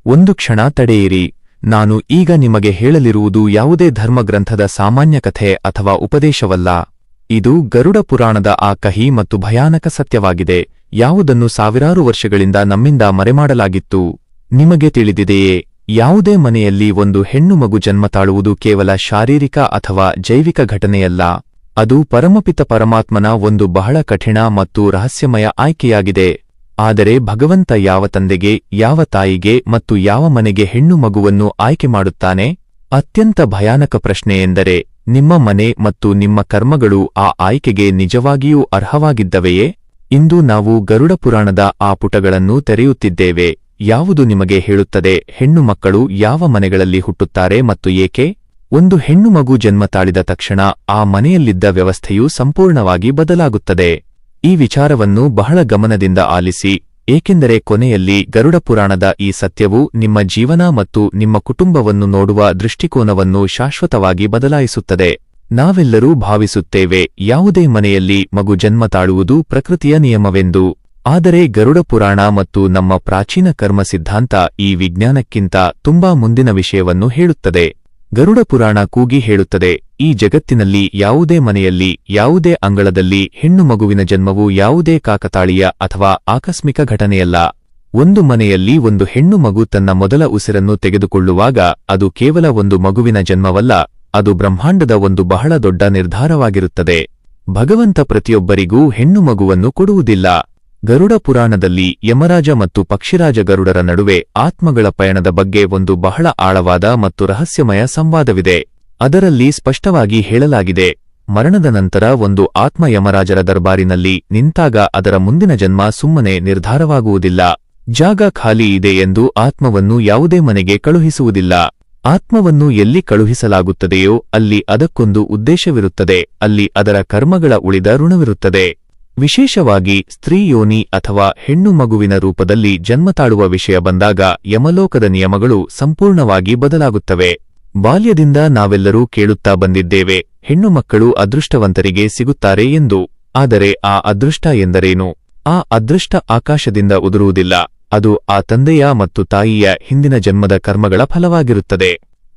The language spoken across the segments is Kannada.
ಒಂದು ಕ್ಷಣ ತಡೆಯಿರಿ. ನಾನು ಈಗ ನಿಮಗೆ ಹೇಳಲಿರುವುದು ಯಾವುದೇ ಧರ್ಮಗ್ರಂಥದ ಸಾಮಾನ್ಯ ಕಥೆ ಅಥವಾ ಉಪದೇಶವಲ್ಲ. ಇದು ಗರುಡ ಪುರಾಣದ ಆ ಕಹಿ ಮತ್ತು ಭಯಾನಕ ಸತ್ಯವಾಗಿದೆ, ಯಾವುದನ್ನು ಸಾವಿರಾರು ವರ್ಷಗಳಿಂದ ನಮ್ಮಿಂದ ಮರೆಮಾಡಲಾಗಿತ್ತು. ನಿಮಗೆ ತಿಳಿದಿದೆಯೇ, ಯಾವುದೇ ಮನೆಯಲ್ಲಿ ಒಂದು ಹೆಣ್ಣು ಮಗು ಜನ್ಮ ತಾಳುವುದು ಕೇವಲ ಶಾರೀರಿಕ ಅಥವಾ ಜೈವಿಕ ಘಟನೆಯಲ್ಲ. ಅದು ಪರಮಪಿತ ಪರಮಾತ್ಮನ ಒಂದು ಬಹಳ ಕಠಿಣ ಮತ್ತು ರಹಸ್ಯಮಯ ಆಯ್ಕೆಯಾಗಿದೆ. ಆದರೆ ಭಗವಂತ ಯಾವ ತಂದೆಗೆ, ಯಾವ ತಾಯಿಗೆ ಮತ್ತು ಯಾವ ಮನೆಗೆ ಹೆಣ್ಣು ಮಗುವನ್ನು ಆಯ್ಕೆ ಮಾಡುತ್ತಾನೆ? ಅತ್ಯಂತ ಭಯಾನಕ ಪ್ರಶ್ನೆಯೆಂದರೆ, ನಿಮ್ಮ ಮನೆ ಮತ್ತು ನಿಮ್ಮ ಕರ್ಮಗಳು ಆ ಆಯ್ಕೆಗೆ ನಿಜವಾಗಿಯೂ ಅರ್ಹವಾಗಿದ್ದವೆಯೇ? ಇಂದು ನಾವು ಗರುಡ ಪುರಾಣದ ಆ ಪುಟಗಳನ್ನು ತೆರೆಯುತ್ತಿದ್ದೇವೆ. ಯಾವುದು ನಿಮಗೆ ಹೇಳುತ್ತದೆ ಹೆಣ್ಣು ಮಕ್ಕಳು ಯಾವ ಮನೆಗಳಲ್ಲಿ ಹುಟ್ಟುತ್ತಾರೆ ಮತ್ತು ಏಕೆ? ಒಂದು ಹೆಣ್ಣು ಮಗು ಜನ್ಮ ತಾಳಿದ ತಕ್ಷಣ ಆ ಮನೆಯಲ್ಲಿದ್ದ ವ್ಯವಸ್ಥೆಯು ಸಂಪೂರ್ಣವಾಗಿ ಬದಲಾಗುತ್ತದೆ. ಈ ವಿಚಾರವನ್ನು ಬಹಳ ಗಮನದಿಂದ ಆಲಿಸಿ, ಏಕೆಂದರೆ ಕೊನೆಯಲ್ಲಿ ಗರುಡ ಪುರಾಣದ ಈ ಸತ್ಯವು ನಿಮ್ಮ ಜೀವನ ಮತ್ತು ನಿಮ್ಮ ಕುಟುಂಬವನ್ನು ನೋಡುವ ದೃಷ್ಟಿಕೋನವನ್ನು ಶಾಶ್ವತವಾಗಿ ಬದಲಾಯಿಸುತ್ತದೆ. ನಾವೆಲ್ಲರೂ ಭಾವಿಸುತ್ತೇವೆ ಯಾವುದೇ ಮನೆಯಲ್ಲಿ ಮಗು ಜನ್ಮ ತಾಳುವುದು ಪ್ರಕೃತಿಯ ನಿಯಮವೆಂದು. ಆದರೆ ಗರುಡ ಪುರಾಣ ಮತ್ತು ನಮ್ಮ ಪ್ರಾಚೀನ ಕರ್ಮ ಸಿದ್ಧಾಂತ ಈ ವಿಜ್ಞಾನಕ್ಕಿಂತ ತುಂಬಾ ಮುಂದಿನ ವಿಷಯವನ್ನು ಹೇಳುತ್ತದೆ. ಗರುಡ ಪುರಾಣ ಕೂಗಿ ಹೇಳುತ್ತದೆ, ಈ ಜಗತ್ತಿನಲ್ಲಿ ಯಾವುದೇ ಮನೆಯಲ್ಲಿ, ಯಾವುದೇ ಅಂಗಳದಲ್ಲಿ ಹೆಣ್ಣು ಮಗುವಿನ ಜನ್ಮವು ಯಾವುದೇ ಕಾಕತಾಳೀಯ ಅಥವಾ ಆಕಸ್ಮಿಕ ಘಟನೆಯಲ್ಲ. ಒಂದು ಮನೆಯಲ್ಲಿ ಒಂದು ಹೆಣ್ಣು ಮಗು ತನ್ನ ಮೊದಲ ಉಸಿರನ್ನು ತೆಗೆದುಕೊಳ್ಳುವಾಗ ಅದು ಕೇವಲ ಒಂದು ಮಗುವಿನ ಜನ್ಮವಲ್ಲ, ಅದು ಬ್ರಹ್ಮಾಂಡದ ಒಂದು ಬಹಳ ದೊಡ್ಡ ನಿರ್ಧಾರವಾಗಿರುತ್ತದೆ. ಭಗವಂತ ಪ್ರತಿಯೊಬ್ಬರಿಗೂ ಹೆಣ್ಣು ಮಗುವನ್ನು ಕೊಡುವುದಿಲ್ಲ. ಗರುಡ ಪುರಾಣದಲ್ಲಿ ಯಮರಾಜ ಮತ್ತು ಪಕ್ಷಿರಾಜ ಗರುಡರ ನಡುವೆ ಆತ್ಮಗಳ ಪಯಣದ ಬಗ್ಗೆ ಒಂದು ಬಹಳ ಆಳವಾದ ಮತ್ತು ರಹಸ್ಯಮಯ ಸಂವಾದವಿದೆ. ಅದರಲ್ಲಿ ಸ್ಪಷ್ಟವಾಗಿ ಹೇಳಲಾಗಿದೆ, ಮರಣದ ನಂತರ ಒಂದು ಆತ್ಮ ಯಮರಾಜರ ದರ್ಬಾರಿನಲ್ಲಿ ನಿಂತಾಗ ಅದರ ಮುಂದಿನ ಜನ್ಮ ಸುಮ್ಮನೆ ನಿರ್ಧಾರವಾಗುವುದಿಲ್ಲ. ಜಾಗ ಖಾಲಿ ಇದೆ ಎಂದು ಆತ್ಮವನ್ನು ಯಾವುದೇ ಮನೆಗೆ ಕಳುಹಿಸುವುದಿಲ್ಲ. ಆತ್ಮವನ್ನು ಎಲ್ಲಿ ಕಳುಹಿಸಲಾಗುತ್ತದೆಯೋ ಅಲ್ಲಿ ಅದಕ್ಕೊಂದು ಉದ್ದೇಶವಿರುತ್ತದೆ, ಅಲ್ಲಿ ಅದರ ಕರ್ಮಗಳ ಉಳಿದ ಋಣವಿರುತ್ತದೆ. ವಿಶೇಷವಾಗಿ ಸ್ತ್ರೀ ಯೋನಿ ಅಥವಾ ಹೆಣ್ಣು ಮಗುವಿನ ರೂಪದಲ್ಲಿ ಜನ್ಮ ತಾಳುವ ವಿಷಯ ಬಂದಾಗ ಯಮಲೋಕದ ನಿಯಮಗಳು ಸಂಪೂರ್ಣವಾಗಿ ಬದಲಾಗುತ್ತವೆ. ಬಾಲ್ಯದಿಂದ ನಾವೆಲ್ಲರೂ ಕೇಳುತ್ತಾ ಬಂದಿದ್ದೇವೆ, ಹೆಣ್ಣು ಮಕ್ಕಳು ಅದೃಷ್ಟವಂತರಿಗೆ ಸಿಗುತ್ತಾರೆ ಎಂದು. ಆದರೆ ಆ ಅದೃಷ್ಟ ಎಂದರೇನು? ಆ ಅದೃಷ್ಟ ಆಕಾಶದಿಂದ ಉದುರುವುದಿಲ್ಲ, ಅದು ಆ ತಂದೆಯ ಮತ್ತು ತಾಯಿಯ ಹಿಂದಿನ ಜನ್ಮದ ಕರ್ಮಗಳ ಫಲವಾಗಿರುತ್ತದೆ.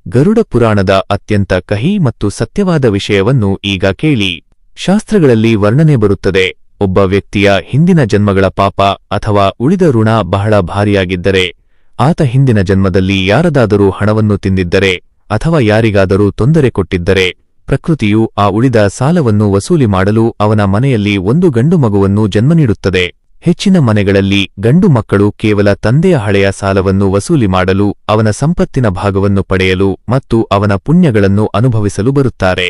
ಗರುಡ ಪುರಾಣದ ಅತ್ಯಂತ ಕಹಿ ಮತ್ತು ಸತ್ಯವಾದ ವಿಷಯವನ್ನು ಈಗ ಕೇಳಿ. ಶಾಸ್ತ್ರಗಳಲ್ಲಿ ವರ್ಣನೆ ಬರುತ್ತದೆ, ಒಬ್ಬ ವ್ಯಕ್ತಿಯ ಹಿಂದಿನ ಜನ್ಮಗಳ ಪಾಪ ಅಥವಾ ಉಳಿದ ಋಣ ಬಹಳ ಭಾರಿಯಾಗಿದ್ದರೆ, ಆತ ಹಿಂದಿನ ಜನ್ಮದಲ್ಲಿ ಯಾರದಾದರೂ ಹಣವನ್ನು ತಿಂದಿದ್ದರೆ ಅಥವಾ ಯಾರಿಗಾದರೂ ತೊಂದರೆ ಕೊಟ್ಟಿದ್ದರೆ, ಪ್ರಕೃತಿಯು ಆ ಉಳಿದ ಸಾಲವನ್ನು ವಸೂಲಿ ಮಾಡಲು ಅವನ ಮನೆಯಲ್ಲಿ ಒಂದು ಗಂಡು ಮಗುವನ್ನು ಜನ್ಮ ನೀಡುತ್ತದೆ. ಹೆಚ್ಚಿನ ಮನೆಗಳಲ್ಲಿ ಗಂಡು ಮಕ್ಕಳು ಕೇವಲ ತಂದೆಯ ಹಳೆಯ ಸಾಲವನ್ನು ವಸೂಲಿ ಮಾಡಲು, ಅವನ ಸಂಪತ್ತಿನ ಭಾಗವನ್ನು ಪಡೆಯಲು ಮತ್ತು ಅವನ ಪುಣ್ಯಗಳನ್ನು ಅನುಭವಿಸಲು ಬರುತ್ತಾರೆ.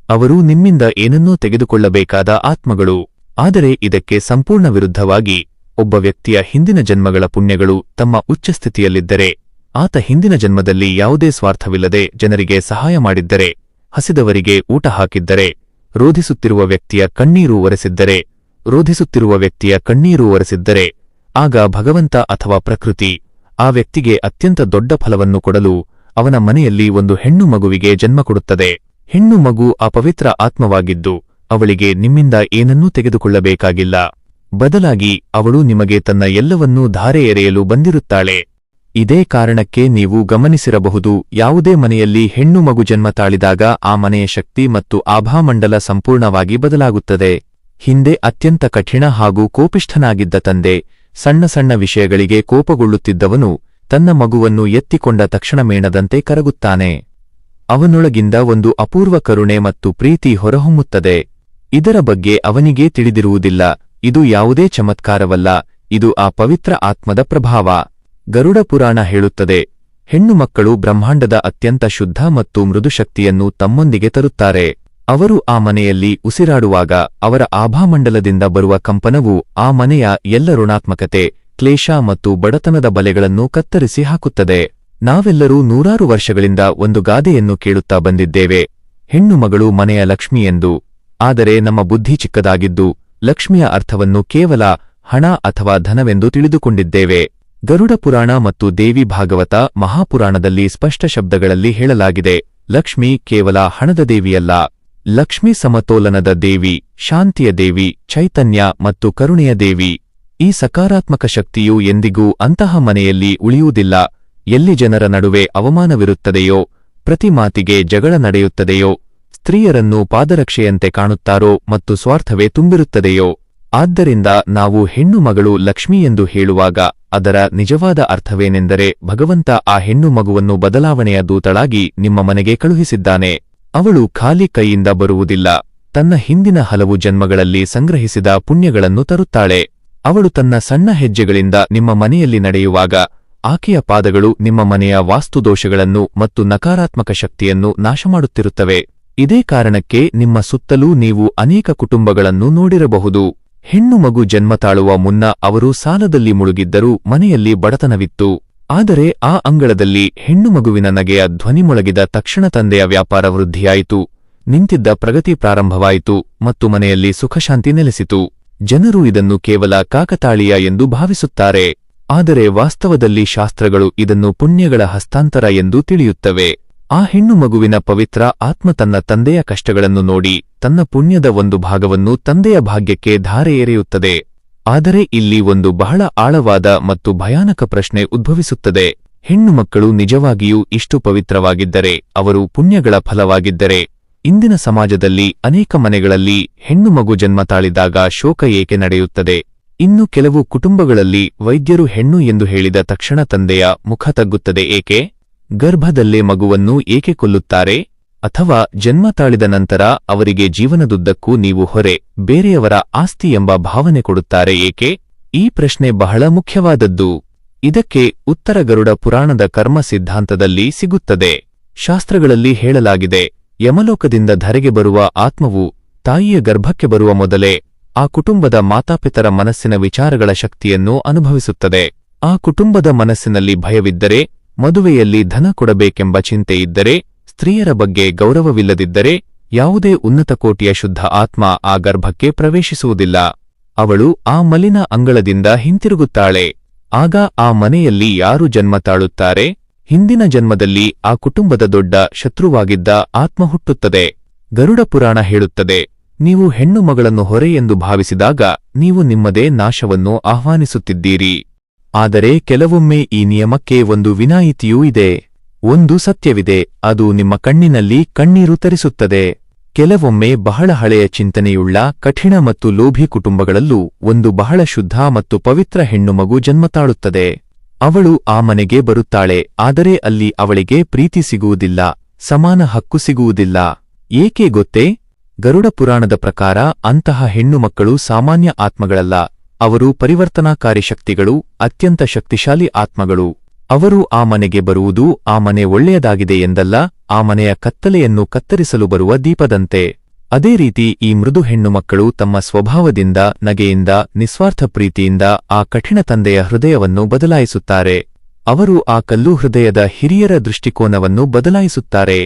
ಅವರು ನಿಮ್ಮಿಂದ ಏನನ್ನೂ ತೆಗೆದುಕೊಳ್ಳಬೇಕಾದ ಆತ್ಮಗಳು. ಆದರೆ ಇದಕ್ಕೆ ಸಂಪೂರ್ಣ ವಿರುದ್ಧವಾಗಿ, ಒಬ್ಬ ವ್ಯಕ್ತಿಯ ಹಿಂದಿನ ಜನ್ಮಗಳ ಪುಣ್ಯಗಳು ತಮ್ಮ ಉಚ್ಚಸ್ಥಿತಿಯಲ್ಲಿದ್ದರೆ, ಆತ ಹಿಂದಿನ ಜನ್ಮದಲ್ಲಿ ಯಾವುದೇ ಸ್ವಾರ್ಥವಿಲ್ಲದೆ ಜನರಿಗೆ ಸಹಾಯ ಮಾಡಿದ್ದರೆ, ಹಸಿದವರಿಗೆ ಊಟ ಹಾಕಿದ್ದರೆ, ರೋಧಿಸುತ್ತಿರುವ ವ್ಯಕ್ತಿಯ ಕಣ್ಣೀರು ಒರೆಸಿದ್ದರೆ, ಆಗ ಭಗವಂತ ಅಥವಾ ಪ್ರಕೃತಿ ಆ ವ್ಯಕ್ತಿಗೆ ಅತ್ಯಂತ ದೊಡ್ಡ ಫಲವನ್ನು ಕೊಡಲು ಅವನ ಮನೆಯಲ್ಲಿ ಒಂದು ಹೆಣ್ಣು ಮಗುವಿಗೆ ಜನ್ಮ ಕೊಡುತ್ತದೆ. ಹೆಣ್ಣು ಮಗು ಅಪವಿತ್ರ ಆತ್ಮವಾಗಿದ್ದು, ಅವಳಿಗೆ ನಿಮ್ಮಿಂದ ಏನನ್ನೂ ತೆಗೆದುಕೊಳ್ಳಬೇಕಾಗಿಲ್ಲ. ಬದಲಾಗಿ ಅವಳು ನಿಮಗೆ ತನ್ನ ಎಲ್ಲವನ್ನೂ ಧಾರೆ ಎರೆಯಲು ಬಂದಿರುತ್ತಾಳೆ. ಇದೇ ಕಾರಣಕ್ಕೆ ನೀವು ಗಮನಿಸಿರಬಹುದು, ಯಾವುದೇ ಮನೆಯಲ್ಲಿ ಹೆಣ್ಣು ಮಗು ಜನ್ಮ ತಾಳಿದಾಗ ಆ ಮನೆಯ ಶಕ್ತಿ ಮತ್ತು ಆಭಾಮಂಡಲ ಸಂಪೂರ್ಣವಾಗಿ ಬದಲಾಗುತ್ತದೆ. ಹಿಂದೆ ಅತ್ಯಂತ ಕಠಿಣ ಹಾಗೂ ಕೋಪಿಷ್ಠನಾಗಿದ್ದ ತಂದೆ, ಸಣ್ಣ ಸಣ್ಣ ವಿಷಯಗಳಿಗೆ ಕೋಪಗೊಳ್ಳುತ್ತಿದ್ದವನು ತನ್ನ ಮಗುವನ್ನು ಎತ್ತಿಕೊಂಡ ತಕ್ಷಣ ಮೇಣದಂತೆ ಕರಗುತ್ತಾನೆ. ಅವನೊಳಗಿಂದ ಒಂದು ಅಪೂರ್ವ ಕರುಣೆ ಮತ್ತು ಪ್ರೀತಿ ಹೊರಹೊಮ್ಮುತ್ತದೆ. ಇದರ ಬಗ್ಗೆ ಅವನಿಗೇ ತಿಳಿದಿರುವುದಿಲ್ಲ. ಇದು ಯಾವುದೇ ಚಮತ್ಕಾರವಲ್ಲ, ಇದು ಆ ಪವಿತ್ರ ಆತ್ಮದ ಪ್ರಭಾವ. ಗರುಡ ಪುರಾಣ ಹೇಳುತ್ತದೆ, ಹೆಣ್ಣು ಮಕ್ಕಳು ಬ್ರಹ್ಮಾಂಡದ ಅತ್ಯಂತ ಶುದ್ಧ ಮತ್ತು ಮೃದು ಶಕ್ತಿಯನ್ನು ತಮ್ಮೊಂದಿಗೆ ತರುತ್ತಾರೆ. ಅವರು ಆ ಮನೆಯಲ್ಲಿ ಉಸಿರಾಡುವಾಗ ಅವರ ಆಭಾಮಂಡಲದಿಂದ ಬರುವ ಕಂಪನವು ಆ ಮನೆಯ ಎಲ್ಲ ಋಣಾತ್ಮಕತೆ, ಕ್ಲೇಶ ಮತ್ತು ಬಡತನದ ಬಲೆಗಳನ್ನು ಕತ್ತರಿಸಿ ಹಾಕುತ್ತದೆ. ನಾವೆಲ್ಲರೂ ನೂರಾರು ವರ್ಷಗಳಿಂದ ಒಂದು ಗಾದೆಯನ್ನು ಕೇಳುತ್ತಾ ಬಂದಿದ್ದೇವೆ, ಹೆಣ್ಣು ಮಗಳು ಮನೆಯ ಲಕ್ಷ್ಮಿ ಎಂದು. ಆದರೆ ನಮ್ಮ ಬುದ್ಧಿ ಚಿಕ್ಕದಾಗಿದ್ದು, ಲಕ್ಷ್ಮಿಯ ಅರ್ಥವನ್ನು ಕೇವಲ ಹಣ ಅಥವಾ ಧನವೆಂದು ತಿಳಿದುಕೊಂಡಿದ್ದೇವೆ. ಗರುಡ ಪುರಾಣ ಮತ್ತು ದೇವಿ ಭಾಗವತ ಮಹಾಪುರಾಣದಲ್ಲಿ ಸ್ಪಷ್ಟ ಶಬ್ದಗಳಲ್ಲಿ ಹೇಳಲಾಗಿದೆ, ಲಕ್ಷ್ಮಿ ಕೇವಲ ಹಣದ ದೇವಿಯಲ್ಲ, ಲಕ್ಷ್ಮಿ ಸಮತೋಲನದ ದೇವಿ, ಶಾಂತಿಯ ದೇವಿ, ಚೈತನ್ಯ ಮತ್ತು ಕರುಣೆಯ ದೇವಿ. ಈ ಸಕಾರಾತ್ಮಕ ಶಕ್ತಿಯು ಎಂದಿಗೂ ಅಂತಹ ಮನೆಯಲ್ಲಿ ಉಳಿಯುವುದಿಲ್ಲ. ಎಲ್ಲಿ ಜನರ ನಡುವೆ ಅವಮಾನವಿರುತ್ತದೆಯೋ, ಪ್ರತಿ ಮಾತಿಗೆ ಜಗಳ ನಡೆಯುತ್ತದೆಯೋ, ಸ್ತ್ರೀಯರನ್ನು ಪಾದರಕ್ಷೆಯಂತೆ ಕಾಣುತ್ತಾರೋ ಮತ್ತು ಸ್ವಾರ್ಥವೇ ತುಂಬಿರುತ್ತದೆಯೋ. ಆದ್ದರಿಂದ ನಾವು ಹೆಣ್ಣು ಮಗಳು ಲಕ್ಷ್ಮಿ ಎಂದು ಹೇಳುವಾಗ ಅದರ ನಿಜವಾದ ಅರ್ಥವೇನೆಂದರೆ ಭಗವಂತ ಆ ಹೆಣ್ಣು ಮಗುವನ್ನು ಬದಲಾವಣೆಯ ದೂತಳಾಗಿ ನಿಮ್ಮ ಮನೆಗೆ ಕಳುಹಿಸಿದ್ದಾನೆ. ಅವಳು ಖಾಲಿ ಕೈಯಿಂದ ಬರುವುದಿಲ್ಲ. ತನ್ನ ಹಿಂದಿನ ಹಲವು ಜನ್ಮಗಳಲ್ಲಿ ಸಂಗ್ರಹಿಸಿದ ಪುಣ್ಯಗಳನ್ನು ತರುತ್ತಾಳೆ. ಅವಳು ತನ್ನ ಸಣ್ಣ ಹೆಜ್ಜೆಗಳಿಂದ ನಿಮ್ಮ ಮನೆಯಲ್ಲಿ ನಡೆಯುವಾಗ ಆಕೆಯ ಪಾದಗಳು ನಿಮ್ಮ ಮನೆಯ ವಾಸ್ತುದೋಷಗಳನ್ನು ಮತ್ತು ನಕಾರಾತ್ಮಕ ಶಕ್ತಿಯನ್ನು ನಾಶಮಾಡುತ್ತಿರುತ್ತವೆ. ಇದೇ ಕಾರಣಕ್ಕೆ ನಿಮ್ಮ ಸುತ್ತಲೂ ನೀವು ಅನೇಕ ಕುಟುಂಬಗಳನ್ನು ನೋಡಿರಬಹುದು. ಹೆಣ್ಣು ಮಗು ಜನ್ಮ ತಾಳುವ ಮುನ್ನ ಅವರು ಸಾಲದಲ್ಲಿ ಮುಳುಗಿದ್ದರೂ ಮನೆಯಲ್ಲಿ ಬಡತನವಿತ್ತು. ಆದರೆ ಆ ಅಂಗಳದಲ್ಲಿ ಹೆಣ್ಣು ಮಗುವಿನ ನಗೆಯ ಧ್ವನಿ ಮೊಳಗಿದ ತಕ್ಷಣ ತಂದೆಯ ವ್ಯಾಪಾರ ವೃದ್ಧಿಯಾಯಿತು, ನಿಂತಿದ್ದ ಪ್ರಗತಿ ಪ್ರಾರಂಭವಾಯಿತು ಮತ್ತು ಮನೆಯಲ್ಲಿ ಸುಖಶಾಂತಿ ನೆಲೆಸಿತು. ಜನರು ಇದನ್ನು ಕೇವಲ ಕಾಕತಾಳೀಯ ಎಂದು ಭಾವಿಸುತ್ತಾರೆ. ಆದರೆ ವಾಸ್ತವದಲ್ಲಿ ಶಾಸ್ತ್ರಗಳು ಇದನ್ನು ಪುಣ್ಯಗಳ ಹಸ್ತಾಂತರ ಎಂದು ತಿಳಿಯುತ್ತವೆ. ಆ ಹೆಣ್ಣು ಮಗುವಿನ ಪವಿತ್ರ ಆತ್ಮ ತನ್ನ ತಂದೆಯ ಕಷ್ಟಗಳನ್ನು ನೋಡಿ ತನ್ನ ಪುಣ್ಯದ ಒಂದು ಭಾಗವನ್ನು ತಂದೆಯ ಭಾಗ್ಯಕ್ಕೆ ಧಾರೆ ಎರೆಯುತ್ತದೆ. ಆದರೆ ಇಲ್ಲಿ ಒಂದು ಬಹಳ ಆಳವಾದ ಮತ್ತು ಭಯಾನಕ ಪ್ರಶ್ನೆ ಉದ್ಭವಿಸುತ್ತದೆ. ಹೆಣ್ಣು ಮಕ್ಕಳು ನಿಜವಾಗಿಯೂ ಇಷ್ಟು ಪವಿತ್ರವಾಗಿದ್ದರೆ, ಅವರು ಪುಣ್ಯಗಳ ಫಲವಾಗಿದ್ದರೆ, ಇಂದಿನ ಸಮಾಜದಲ್ಲಿ ಅನೇಕ ಮನೆಗಳಲ್ಲಿ ಹೆಣ್ಣು ಮಗು ಜನ್ಮ ತಾಳಿದಾಗ ಶೋಕ ಏಕೆ ನಡೆಯುತ್ತದೆ? ಇನ್ನು ಕೆಲವು ಕುಟುಂಬಗಳಲ್ಲಿ ವೈದ್ಯರು ಹೆಣ್ಣು ಎಂದು ಹೇಳಿದ ತಕ್ಷಣ ತಂದೆಯ ಮುಖ ತಗ್ಗುತ್ತದೆ ಏಕೆ? ಗರ್ಭದಲ್ಲೇ ಮಗುವನ್ನು ಏಕೆ ಕೊಲ್ಲುತ್ತಾರೆ? ಅಥವಾ ಜನ್ಮ ತಾಳಿದ ನಂತರ ಅವರಿಗೆ ಜೀವನದುದ್ದಕ್ಕೂ ನೀವು ಹೊರೆ, ಬೇರೆಯವರ ಆಸ್ತಿ ಎಂಬ ಭಾವನೆ ಕೊಡುತ್ತಾರೆ ಏಕೆ? ಈ ಪ್ರಶ್ನೆ ಬಹಳ ಮುಖ್ಯವಾದದ್ದು. ಇದಕ್ಕೆ ಉತ್ತರ ಗರುಡ ಪುರಾಣದ ಕರ್ಮ ಸಿದ್ಧಾಂತದಲ್ಲಿ ಸಿಗುತ್ತದೆ. ಶಾಸ್ತ್ರಗಳಲ್ಲಿ ಹೇಳಲಾಗಿದೆ, ಯಮಲೋಕದಿಂದ ಧರೆಗೆ ಬರುವ ಆತ್ಮವು ತಾಯಿಯ ಗರ್ಭಕ್ಕೆ ಬರುವ ಮೊದಲೇ ಆ ಕುಟುಂಬದ ಮಾತಾಪಿತರ ಮನಸ್ಸಿನ ವಿಚಾರಗಳ ಶಕ್ತಿಯನ್ನು ಅನುಭವಿಸುತ್ತದೆ. ಆ ಕುಟುಂಬದ ಮನಸ್ಸಿನಲ್ಲಿ ಭಯವಿದ್ದರೆ, ಮದುವೆಯಲ್ಲಿ ಧನ ಕೊಡಬೇಕೆಂಬ ಚಿಂತೆಯಿದ್ದರೆ, ಸ್ತ್ರೀಯರ ಬಗ್ಗೆ ಗೌರವವಿಲ್ಲದಿದ್ದರೆ, ಯಾವುದೇ ಉನ್ನತ ಕೋಟಿಯ ಶುದ್ಧ ಆತ್ಮ ಆ ಗರ್ಭಕ್ಕೆ ಪ್ರವೇಶಿಸುವುದಿಲ್ಲ. ಅವಳು ಆ ಮಲಿನ ಅಂಗಳದಿಂದ ಹಿಂತಿರುಗುತ್ತಾಳೆ. ಆಗ ಆ ಮನೆಯಲ್ಲಿ ಯಾರು ಜನ್ಮ ತಾಳುತ್ತಾರೆ? ಹಿಂದಿನ ಜನ್ಮದಲ್ಲಿ ಆ ಕುಟುಂಬದ ದೊಡ್ಡ ಶತ್ರುವಾಗಿದ್ದ ಆತ್ಮ ಹುಟ್ಟುತ್ತದೆ. ಗರುಡ ಪುರಾಣ ಹೇಳುತ್ತದೆ, ನೀವು ಹೆಣ್ಣು ಮಗಳನ್ನು ಹೊರೆ ಎಂದು ಭಾವಿಸಿದಾಗ ನೀವು ನಿಮ್ಮದೇ ನಾಶವನ್ನು ಆಹ್ವಾನಿಸುತ್ತಿದ್ದೀರಿ. ಆದರೆ ಕೆಲವೊಮ್ಮೆ ಈ ನಿಯಮಕ್ಕೆ ಒಂದು ವಿನಾಯಿತಿಯೂ ಇದೆ. ಒಂದು ಸತ್ಯವಿದೆ, ಅದು ನಿಮ್ಮ ಕಣ್ಣಿನಲ್ಲಿ ಕಣ್ಣೀರು ತರಿಸುತ್ತದೆ. ಕೆಲವೊಮ್ಮೆ ಬಹಳ ಹಳೆಯ ಚಿಂತನೆಯುಳ್ಳ ಕಠಿಣ ಮತ್ತು ಲೋಭಿ ಕುಟುಂಬಗಳಲ್ಲೂ ಒಂದು ಬಹಳ ಶುದ್ಧ ಮತ್ತು ಪವಿತ್ರ ಹೆಣ್ಣು ಮಗು ಜನ್ಮ ತಾಳುತ್ತದೆ. ಅವಳು ಆ ಮನೆಗೆ ಬರುತ್ತಾಳೆ, ಆದರೆ ಅಲ್ಲಿ ಅವಳಿಗೆ ಪ್ರೀತಿ ಸಿಗುವುದಿಲ್ಲ, ಸಮಾನ ಹಕ್ಕು ಸಿಗುವುದಿಲ್ಲ. ಏಕೆ ಗೊತ್ತೇ? ಗರುಡ ಪುರಾಣದ ಪ್ರಕಾರ ಅಂತಹ ಹೆಣ್ಣು ಮಕ್ಕಳು ಸಾಮಾನ್ಯ ಆತ್ಮಗಳಲ್ಲ, ಅವರು ಪರಿವರ್ತನಾಕಾರಿ ಶಕ್ತಿಗಳು, ಅತ್ಯಂತ ಶಕ್ತಿಶಾಲಿ ಆತ್ಮಗಳು. ಅವರು ಆ ಮನೆಗೆ ಬರುವುದು ಆ ಮನೆ ಒಳ್ಳೆಯದಾಗಿದೆ ಎಂದಲ್ಲ, ಆ ಮನೆಯ ಕತ್ತಲೆಯನ್ನು ಕತ್ತರಿಸಲು ಬರುವ ದೀಪದಂತೆ. ಅದೇ ರೀತಿ ಈ ಮೃದು ಹೆಣ್ಣು ಮಕ್ಕಳು ತಮ್ಮ ಸ್ವಭಾವದಿಂದ, ನಗೆಯಿಂದ, ನಿಸ್ವಾರ್ಥ ಪ್ರೀತಿಯಿಂದ ಆ ಕಠಿಣ ತಂದೆಯ ಹೃದಯವನ್ನು ಬದಲಾಯಿಸುತ್ತಾರೆ. ಅವರು ಆ ಕಲ್ಲು ಹೃದಯದ ಹಿರಿಯರ ದೃಷ್ಟಿಕೋನವನ್ನು ಬದಲಾಯಿಸುತ್ತಾರೆ.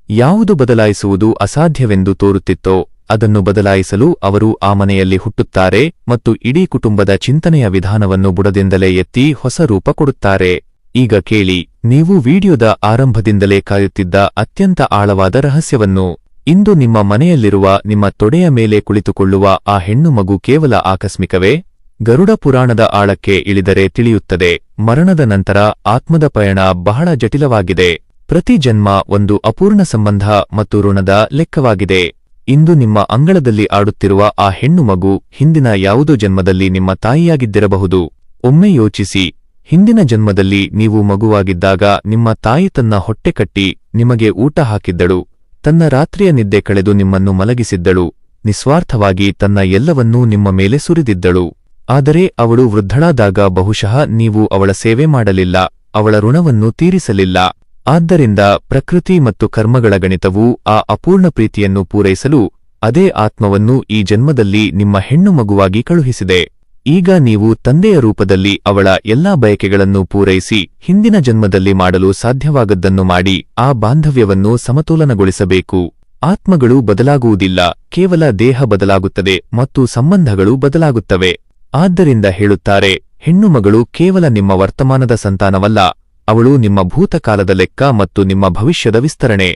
ಯಾವುದು ಬದಲಾಯಿಸುವುದು ಅಸಾಧ್ಯವೆಂದು ತೋರುತ್ತಿತ್ತೋ ಅದನ್ನು ಬದಲಾಯಿಸಲು ಅವರು ಆ ಮನೆಯಲ್ಲಿ ಹುಟ್ಟುತ್ತಾರೆ ಮತ್ತು ಇಡೀ ಕುಟುಂಬದ ಚಿಂತನೆಯ ವಿಧಾನವನ್ನು ಬುಡದಿಂದಲೇ ಎತ್ತಿ ಹೊಸ ರೂಪ ಕೊಡುತ್ತಾರೆ. ಈಗ ಕೇಳಿ, ನೀವು ವಿಡಿಯೋದ ಆರಂಭದಿಂದಲೇ ಕಾಯುತ್ತಿದ್ದ ಅತ್ಯಂತ ಆಳವಾದ ರಹಸ್ಯವನ್ನು. ಇಂದು ನಿಮ್ಮ ಮನೆಯಲ್ಲಿರುವ ನಿಮ್ಮ ತೊಡೆಯ ಮೇಲೆ ಕುಳಿತುಕೊಳ್ಳುವ ಆ ಹೆಣ್ಣು ಮಗು ಕೇವಲ ಆಕಸ್ಮಿಕವೇ? ಗರುಡ ಪುರಾಣದ ಆಳಕ್ಕೆ ಇಳಿದರೆ ತಿಳಿಯುತ್ತದೆ, ಮರಣದ ನಂತರ ಆತ್ಮದ ಪಯಣ ಬಹಳ ಜಟಿಲವಾಗಿದೆ. ಪ್ರತಿ ಜನ್ಮ ಒಂದು ಅಪೂರ್ಣ ಸಂಬಂಧ ಮತ್ತು ಋಣದ ಲೆಕ್ಕವಾಗಿದೆ. ಇಂದು ನಿಮ್ಮ ಅಂಗಳದಲ್ಲಿ ಆಡುತ್ತಿರುವ ಆ ಹೆಣ್ಣು ಮಗು ಹಿಂದಿನ ಯಾವುದೋ ಜನ್ಮದಲ್ಲಿ ನಿಮ್ಮ ತಾಯಿಯಾಗಿದ್ದಿರಬಹುದು. ಒಮ್ಮೆ ಯೋಚಿಸಿ, ಹಿಂದಿನ ಜನ್ಮದಲ್ಲಿ ನೀವು ಮಗುವಾಗಿದ್ದಾಗ ನಿಮ್ಮ ತಾಯಿ ತನ್ನ ಹೊಟ್ಟೆ ಕಟ್ಟಿ ನಿಮಗೆ ಊಟ ಹಾಕಿದ್ದಳು, ತನ್ನ ರಾತ್ರಿಯ ನಿದ್ದೆ ಕಳೆದು ನಿಮ್ಮನ್ನು ಮಲಗಿಸಿದ್ದಳು, ನಿಸ್ವಾರ್ಥವಾಗಿ ತನ್ನ ಎಲ್ಲವನ್ನೂ ನಿಮ್ಮ ಮೇಲೆ ಸುರಿದಿದ್ದಳು. ಆದರೆ ಅವಳು ವೃದ್ಧಳಾದಾಗ ಬಹುಶಃ ನೀವು ಅವಳ ಸೇವೆ ಮಾಡಲಿಲ್ಲ, ಅವಳ ಋಣವನ್ನು ತೀರಿಸಲಿಲ್ಲ. ಆದ್ದರಿಂದ ಪ್ರಕೃತಿ ಮತ್ತು ಕರ್ಮಗಳ ಗಣಿತವು ಆ ಅಪೂರ್ಣ ಪ್ರೀತಿಯನ್ನು ಪೂರೈಸಲು ಅದೇ ಆತ್ಮವನ್ನು ಈ ಜನ್ಮದಲ್ಲಿ ನಿಮ್ಮ ಹೆಣ್ಣು ಮಗುವಾಗಿ ಕಳುಹಿಸಿದೆ. ಈಗ ನೀವು ತಂದೆಯ ರೂಪದಲ್ಲಿ ಅವಳ ಎಲ್ಲಾ ಬಯಕೆಗಳನ್ನು ಪೂರೈಸಿ ಹಿಂದಿನ ಜನ್ಮದಲ್ಲಿ ಮಾಡಲು ಸಾಧ್ಯವಾಗದ್ದನ್ನು ಮಾಡಿ ಆ ಬಾಂಧವ್ಯವನ್ನು ಸಮತೋಲನಗೊಳಿಸಬೇಕು. ಆತ್ಮಗಳು ಬದಲಾಗುವುದಿಲ್ಲ, ಕೇವಲ ದೇಹ ಬದಲಾಗುತ್ತದೆ ಮತ್ತು ಸಂಬಂಧಗಳು ಬದಲಾಗುತ್ತವೆ. ಆದ್ದರಿಂದ ಹೇಳುತ್ತಾರೆ, ಹೆಣ್ಣು ಮಗಳು ಕೇವಲ ನಿಮ್ಮ ವರ್ತಮಾನದ ಸಂತಾನವಲ್ಲ, ಅವಳು ನಿಮ್ಮ ಭೂತಕಾಲದ ಲೆಕ್ಕ ಮತ್ತು ನಿಮ್ಮ ಭವಿಷ್ಯದ ವಿಸ್ತರಣೆ.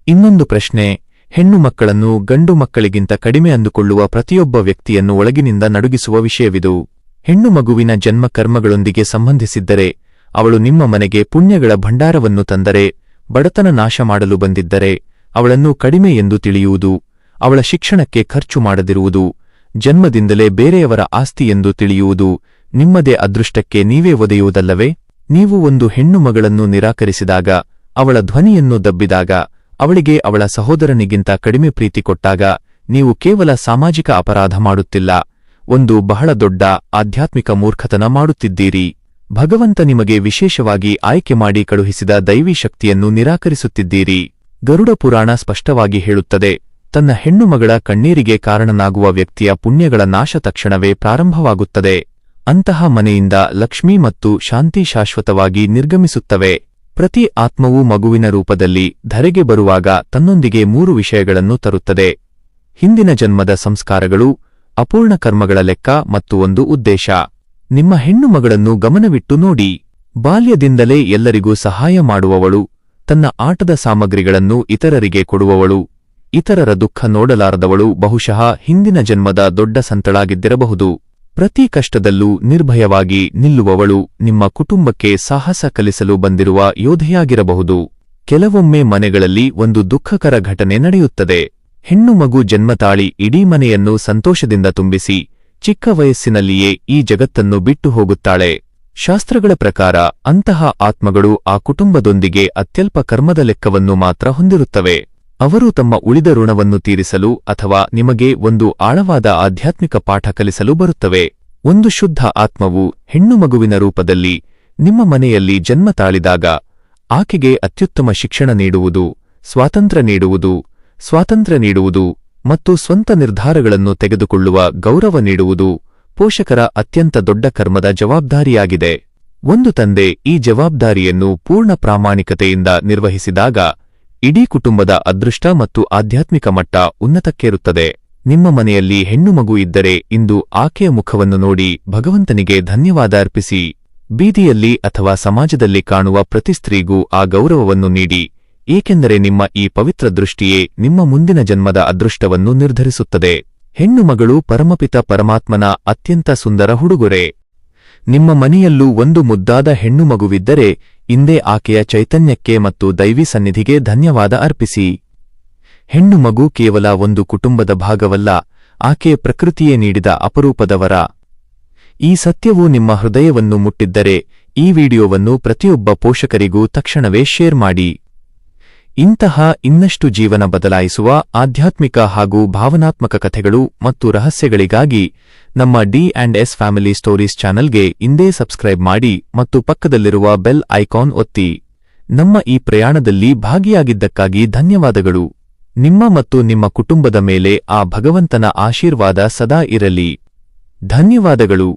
ಇನ್ನೊಂದು ಪ್ರಶ್ನೆ, ಹೆಣ್ಣು ಮಕ್ಕಳನ್ನು ಗಂಡು ಮಕ್ಕಳಿಗಿಂತ ಕಡಿಮೆ ಅಂದುಕೊಳ್ಳುವ ಪ್ರತಿಯೊಬ್ಬ ವ್ಯಕ್ತಿಯನ್ನು ಒಳಗಿನಿಂದ ನಡುಗಿಸುವ ವಿಷಯವಿದು. ಹೆಣ್ಣು ಮಗುವಿನ ಜನ್ಮ ಕರ್ಮಗಳೊಂದಿಗೆ ಸಂಬಂಧಿಸಿದ್ದರೆ ಅವಳು ನಿಮ್ಮ ಮನೆಗೆ ಪುಣ್ಯಗಳ ಭಂಡಾರವನ್ನು ತಂದರೆ, ಬಡತನ ನಾಶ ಮಾಡಲು ಬಂದಿದ್ದರೆ ಅವಳನ್ನು ಕಡಿಮೆ ಎಂದು ತಿಳಿಯುವುದು, ಅವಳ ಶಿಕ್ಷಣಕ್ಕೆ ಖರ್ಚು ಮಾಡದಿರುವುದು, ಜನ್ಮದಿಂದಲೇ ಬೇರೆಯವರ ಆಸ್ತಿ ಎಂದು ತಿಳಿಯುವುದು ನಿಮ್ಮದೇ ಅದೃಷ್ಟಕ್ಕೆ ನೀವೇ ಒದೆಯುವುದಲ್ಲವೇ? ನೀವು ಒಂದು ಹೆಣ್ಣು ಮಗಳನ್ನು ನಿರಾಕರಿಸಿದಾಗ, ಅವಳ ಧ್ವನಿಯನ್ನು ದಬ್ಬಿದಾಗ, ಅವಳಿಗೆ ಅವಳ ಸಹೋದರನಿಗಿಂತ ಕಡಿಮೆ ಪ್ರೀತಿ ಕೊಟ್ಟಾಗ ನೀವು ಕೇವಲ ಸಾಮಾಜಿಕ ಅಪರಾಧ ಮಾಡುತ್ತಿಲ್ಲ, ಒಂದು ಬಹಳ ದೊಡ್ಡ ಆಧ್ಯಾತ್ಮಿಕ ಮೂರ್ಖತನ ಮಾಡುತ್ತಿದ್ದೀರಿ. ಭಗವಂತ ನಿಮಗೆ ವಿಶೇಷವಾಗಿ ಆಯ್ಕೆ ಮಾಡಿ ಕಳುಹಿಸಿದ ದೈವೀ ಶಕ್ತಿಯನ್ನು ನಿರಾಕರಿಸುತ್ತಿದ್ದೀರಿ. ಗರುಡ ಪುರಾಣ ಸ್ಪಷ್ಟವಾಗಿ ಹೇಳುತ್ತದೆ, ತನ್ನ ಹೆಣ್ಣುಮಗಳ ಕಣ್ಣೀರಿಗೆ ಕಾರಣನಾಗುವ ವ್ಯಕ್ತಿಯ ಪುಣ್ಯಗಳ ನಾಶ ತಕ್ಷಣವೇ ಪ್ರಾರಂಭವಾಗುತ್ತದೆ. ಅಂತಹ ಮನೆಯಿಂದ ಲಕ್ಷ್ಮೀ ಮತ್ತು ಶಾಂತಿ ಶಾಶ್ವತವಾಗಿ ನಿರ್ಗಮಿಸುತ್ತವೆ. ಪ್ರತಿ ಆತ್ಮವೂ ಮಗುವಿನ ರೂಪದಲ್ಲಿ ಧರೆಗೆ ಬರುವಾಗ ತನ್ನೊಂದಿಗೆ 3 ವಿಷಯಗಳನ್ನು ತರುತ್ತದೆ: ಹಿಂದಿನ ಜನ್ಮದ ಸಂಸ್ಕಾರಗಳು, ಅಪೂರ್ಣ ಕರ್ಮಗಳ ಲೆಕ್ಕ ಮತ್ತು ಒಂದು ಉದ್ದೇಶ. ನಿಮ್ಮ ಹೆಣ್ಣು ಮಗಳನ್ನು ಗಮನವಿಟ್ಟು ನೋಡಿ. ಬಾಲ್ಯದಿಂದಲೇ ಎಲ್ಲರಿಗೂ ಸಹಾಯ ಮಾಡುವವಳು, ತನ್ನ ಆಟದ ಸಾಮಗ್ರಿಗಳನ್ನು ಇತರರಿಗೆ ಕೊಡುವವಳು, ಇತರರ ದುಃಖ ನೋಡಲಾರದವಳು ಬಹುಶಃ ಹಿಂದಿನ ಜನ್ಮದ ದೊಡ್ಡ ಸಂತಳಾಗಿದ್ದಿರಬಹುದು. ಪ್ರತಿ ಕಷ್ಟದಲ್ಲೂ ನಿರ್ಭಯವಾಗಿ ನಿಲ್ಲುವವಳು ನಿಮ್ಮ ಕುಟುಂಬಕ್ಕೆ ಸಾಹಸ ಕಲಿಸಲು ಬಂದಿರುವ ಯೋಧೆಯಾಗಿರಬಹುದು. ಕೆಲವೊಮ್ಮೆ ಮನೆಗಳಲ್ಲಿ ಒಂದು ದುಃಖಕರ ಘಟನೆ ನಡೆಯುತ್ತದೆ. ಹೆಣ್ಣು ಮಗು ಜನ್ಮತಾಳಿ ಇಡೀ ಮನೆಯನ್ನು ಸಂತೋಷದಿಂದ ತುಂಬಿಸಿ ಚಿಕ್ಕ ವಯಸ್ಸಿನಲ್ಲಿಯೇ ಈ ಜಗತ್ತನ್ನು ಬಿಟ್ಟು ಹೋಗುತ್ತಾಳೆ. ಶಾಸ್ತ್ರಗಳ ಪ್ರಕಾರ ಅಂತಹ ಆತ್ಮಗಳು ಆ ಕುಟುಂಬದೊಂದಿಗೆ ಅತ್ಯಲ್ಪ ಕರ್ಮದ ಲೆಕ್ಕವನ್ನು ಮಾತ್ರ ಹೊಂದಿರುತ್ತವೆ. ಅವರು ತಮ್ಮ ಉಳಿದ ಋಣವನ್ನು ತೀರಿಸಲು ಅಥವಾ ನಿಮಗೆ ಒಂದು ಆಳವಾದ ಆಧ್ಯಾತ್ಮಿಕ ಪಾಠ ಕಲಿಸಲು ಬರುತ್ತವೆ. ಒಂದು ಶುದ್ಧ ಆತ್ಮವು ಹೆಣ್ಣು ಮಗುವಿನ ರೂಪದಲ್ಲಿ ನಿಮ್ಮ ಮನೆಯಲ್ಲಿ ಜನ್ಮ ತಾಳಿದಾಗ ಆಕೆಗೆ ಅತ್ಯುತ್ತಮ ಶಿಕ್ಷಣ ನೀಡುವುದು, ಸ್ವಾತಂತ್ರ್ಯ ನೀಡುವುದು ಮತ್ತು ಸ್ವಂತ ನಿರ್ಧಾರಗಳನ್ನು ತೆಗೆದುಕೊಳ್ಳುವ ಗೌರವ ನೀಡುವುದು ಪೋಷಕರ ಅತ್ಯಂತ ದೊಡ್ಡ ಕರ್ಮದ ಜವಾಬ್ದಾರಿಯಾಗಿದೆ. ಒಂದು ತಂದೆ ಈ ಜವಾಬ್ದಾರಿಯನ್ನು ಪೂರ್ಣ ಪ್ರಾಮಾಣಿಕತೆಯಿಂದ ನಿರ್ವಹಿಸಿದಾಗ ಇಡೀ ಕುಟುಂಬದ ಅದೃಷ್ಟ ಮತ್ತು ಆಧ್ಯಾತ್ಮಿಕ ಮಟ್ಟ ಉನ್ನತಕ್ಕೇರುತ್ತದೆ. ನಿಮ್ಮ ಮನೆಯಲ್ಲಿ ಹೆಣ್ಣು ಮಗು ಇದ್ದರೆ ಇಂದು ಆಕೆಯ ಮುಖವನ್ನು ನೋಡಿ ಭಗವಂತನಿಗೆ ಧನ್ಯವಾದ ಅರ್ಪಿಸಿ. ಬೀದಿಯಲ್ಲಿ ಅಥವಾ ಸಮಾಜದಲ್ಲಿ ಕಾಣುವ ಪ್ರತಿ ಸ್ತ್ರೀಗೂ ಆ ಗೌರವವನ್ನು ನೀಡಿ, ಏಕೆಂದರೆ ನಿಮ್ಮ ಈ ಪವಿತ್ರ ದೃಷ್ಟಿಯೇ ನಿಮ್ಮ ಮುಂದಿನ ಜನ್ಮದ ಅದೃಷ್ಟವನ್ನು ನಿರ್ಧರಿಸುತ್ತದೆ. ಹೆಣ್ಣು ಮಗಳು ಪರಮಪಿತ ಪರಮಾತ್ಮನ ಅತ್ಯಂತ ಸುಂದರ ಹುಡುಗೊರೆ. ನಿಮ್ಮ ಮನೆಯಲ್ಲೂ ಒಂದು ಮುದ್ದಾದ ಹೆಣ್ಣು ಮಗುವಿದ್ದರೆ ಇಂದೇ ಆಕೆಯ ಚೈತನ್ಯಕ್ಕೆ ಮತ್ತು ದೈವಿ ಸನ್ನಿಧಿಗೆ ಧನ್ಯವಾದ ಅರ್ಪಿಸಿ. ಹೆಣ್ಣು ಮಗು ಕೇವಲ ಒಂದು ಕುಟುಂಬದ ಭಾಗವಲ್ಲ, ಆಕೆ ಪ್ರಕೃತಿಯೇ ನೀಡಿದ ಅಪರೂಪದ ವರ. ಈ ಸತ್ಯವು ನಿಮ್ಮ ಹೃದಯವನ್ನು ಮುಟ್ಟಿದ್ದರೆ ಈ ವಿಡಿಯೋವನ್ನು ಪ್ರತಿಯೊಬ್ಬ ಪೋಷಕರಿಗೂ ತಕ್ಷಣವೇ ಶೇರ್ ಮಾಡಿ. ಇಂತಹ ಇನ್ನಷ್ಟು ಜೀವನ ಬದಲಾಯಿಸುವ ಆಧ್ಯಾತ್ಮಿಕ ಹಾಗೂ ಭಾವನಾತ್ಮಕ ಕಥೆಗಳು ಮತ್ತು ರಹಸ್ಯಗಳಿಗಾಗಿ ನಮ್ಮ D&S ಫ್ಯಾಮಿಲಿ ಸ್ಟೋರೀಸ್ ಚಾನೆಲ್ಗೆ ಇಂದೇ ಸಬ್ಸ್ಕ್ರೈಬ್ ಮಾಡಿ ಮತ್ತು ಪಕ್ಕದಲ್ಲಿರುವ ಬೆಲ್ ಐಕಾನ್ ಒತ್ತಿ. ನಮ್ಮ ಈ ಪ್ರಯಾಣದಲ್ಲಿ ಭಾಗಿಯಾಗಿದ್ದಕ್ಕಾಗಿ ಧನ್ಯವಾದಗಳು. ನಿಮ್ಮ ಮತ್ತು ನಿಮ್ಮ ಕುಟುಂಬದ ಮೇಲೆ ಆ ಭಗವಂತನ ಆಶೀರ್ವಾದ ಸದಾ ಇರಲಿ. ಧನ್ಯವಾದಗಳು.